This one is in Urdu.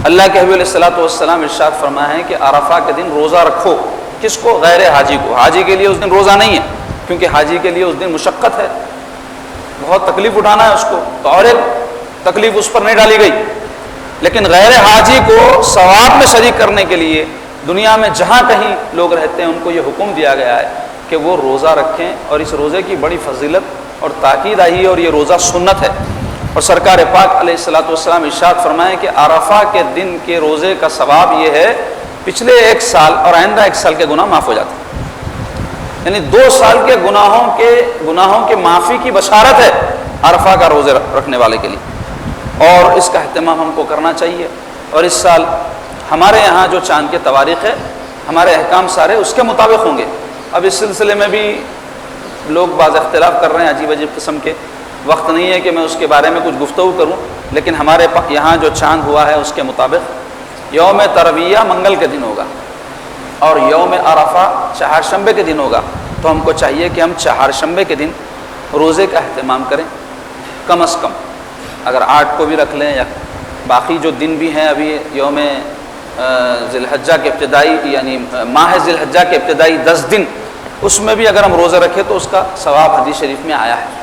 اللہ کے حبیب علیہ الصلوۃ والسلام ارشاد فرمایا ہے کہ عرفہ کے دن روزہ رکھو. کس کو؟ غیر حاجی کو. حاجی کے لیے اس دن روزہ نہیں ہے، کیونکہ حاجی کے لیے اس دن مشقت ہے، بہت تکلیف اٹھانا ہے اس کو، تو اور ایک تکلیف اس پر نہیں ڈالی گئی. لیکن غیر حاجی کو ثواب میں شریک کرنے کے لیے دنیا میں جہاں کہیں لوگ رہتے ہیں ان کو یہ حکم دیا گیا ہے کہ وہ روزہ رکھیں، اور اس روزے کی بڑی فضیلت اور تاکید آئی ہے، اور یہ روزہ سنت ہے. اور سرکار پاک علیہ الصلوۃ والسلام ارشاد فرمائے کہ عرفہ کے دن کے روزے کا ثواب یہ ہے پچھلے 1 سال اور آئندہ 1 سال کے گناہ معاف ہو جاتے ہیں. یعنی 2 سال کے گناہوں کے معافی کی بشارت ہے عرفہ کا روزے رکھنے والے کے لیے، اور اس کا اہتمام ہم کو کرنا چاہیے. اور اس سال ہمارے یہاں جو چاند کے تواریخ ہے، ہمارے احکام سارے اس کے مطابق ہوں گے. اب اس سلسلے میں بھی لوگ بعض اختلاف کر رہے ہیں عجیب عجیب قسم کے. وقت نہیں ہے کہ میں اس کے بارے میں کچھ گفتگو کروں، لیکن ہمارے یہاں جو چاند ہوا ہے اس کے مطابق یوم ترویہ منگل کے دن ہوگا، اور یوم عرفہ چہارشنبے کے دن ہوگا. تو ہم کو چاہیے کہ ہم چہارشنبے کے دن روزے کا اہتمام کریں کم از کم. اگر 8 کو بھی رکھ لیں، یا باقی جو دن بھی ہیں ابھی یوم ذی الحجہ کے ابتدائی، یعنی ماہ ذی الحجہ کے ابتدائی 10 دن، اس میں بھی اگر ہم روزے رکھیں تو اس کا ثواب حدیث شریف میں آیا ہے.